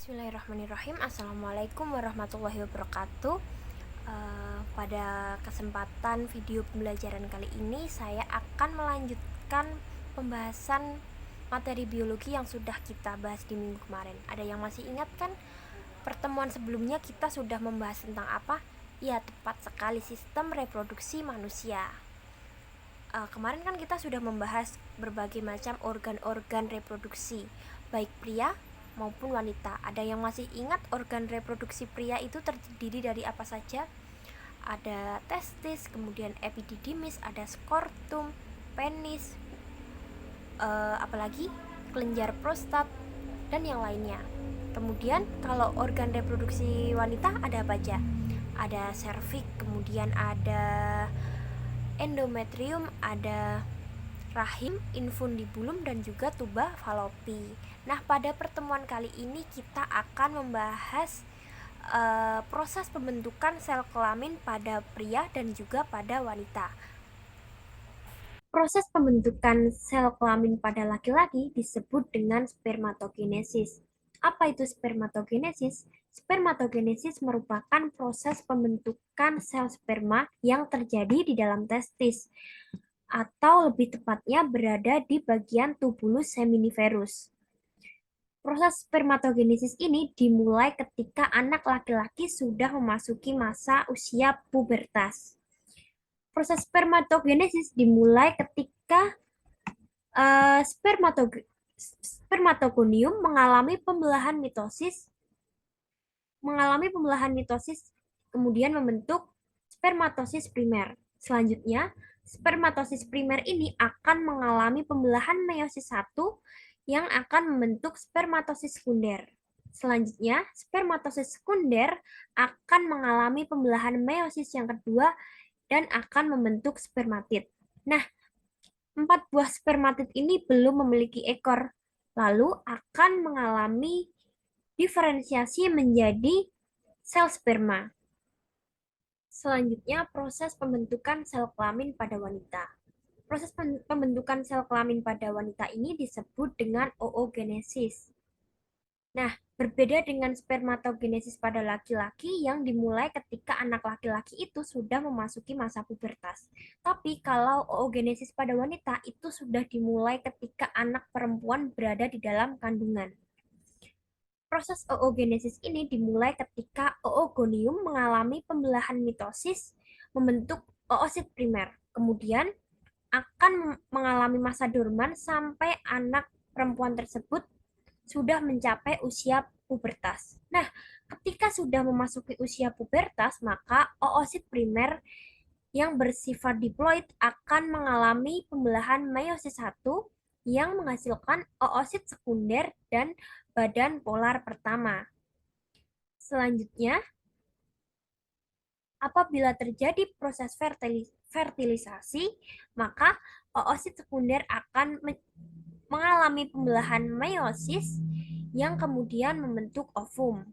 Bismillahirrahmanirrahim. Assalamualaikum warahmatullahi wabarakatuh. Pada kesempatan video pembelajaran kali ini, saya akan melanjutkan pembahasan materi biologi yang sudah kita bahas di minggu kemarin. Ada yang masih ingat kan? Pertemuan sebelumnya kita sudah membahas tentang apa? Ya, tepat sekali, sistem reproduksi manusia. Kemarin kan kita sudah membahas berbagai macam organ-organ reproduksi, baik pria maupun wanita. Ada yang masih ingat organ reproduksi pria itu terdiri dari apa saja? Ada testis, kemudian epididymis, ada skortum, penis, apalagi kelenjar prostat, dan yang lainnya. Kemudian kalau organ reproduksi wanita ada apa aja? Ada serviks, kemudian ada endometrium, ada rahim, infundibulum, dan juga tuba falopi. Nah, pada pertemuan kali ini kita akan membahas proses pembentukan sel kelamin pada pria dan juga pada wanita. Proses pembentukan sel kelamin pada laki-laki disebut dengan spermatogenesis. Apa itu spermatogenesis? Spermatogenesis merupakan proses pembentukan sel sperma yang terjadi di dalam testis, atau lebih tepatnya berada di bagian tubulus seminiferus. Proses spermatogenesis ini dimulai ketika anak laki-laki sudah memasuki masa usia pubertas. Proses spermatogenesis dimulai ketika spermatogonium mengalami pembelahan mitosis, kemudian membentuk spermatosis primer. Selanjutnya, spermatosis primer ini akan mengalami pembelahan meiosis 1 yang akan membentuk spermatosis sekunder. Selanjutnya, spermatosis sekunder akan mengalami pembelahan meiosis yang kedua dan akan membentuk spermatid. Nah, 4 buah spermatid ini belum memiliki ekor, lalu akan mengalami diferensiasi menjadi sel sperma. Selanjutnya, proses pembentukan sel kelamin pada wanita. Proses pembentukan sel kelamin pada wanita ini disebut dengan oogenesis. Nah, berbeda dengan spermatogenesis pada laki-laki yang dimulai ketika anak laki-laki itu sudah memasuki masa pubertas. Tapi kalau oogenesis pada wanita itu sudah dimulai ketika anak perempuan berada di dalam kandungan. Proses oogenesis ini dimulai ketika oogonium mengalami pembelahan mitosis membentuk oosit primer. Kemudian akan mengalami masa dorman sampai anak perempuan tersebut sudah mencapai usia pubertas. Nah, ketika sudah memasuki usia pubertas, maka oosit primer yang bersifat diploid akan mengalami pembelahan meiosis 1 yang menghasilkan oosit sekunder dan badan polar pertama. Selanjutnya, apabila terjadi proses fertilisasi, maka oosit sekunder akan mengalami pembelahan meiosis yang kemudian membentuk ovum.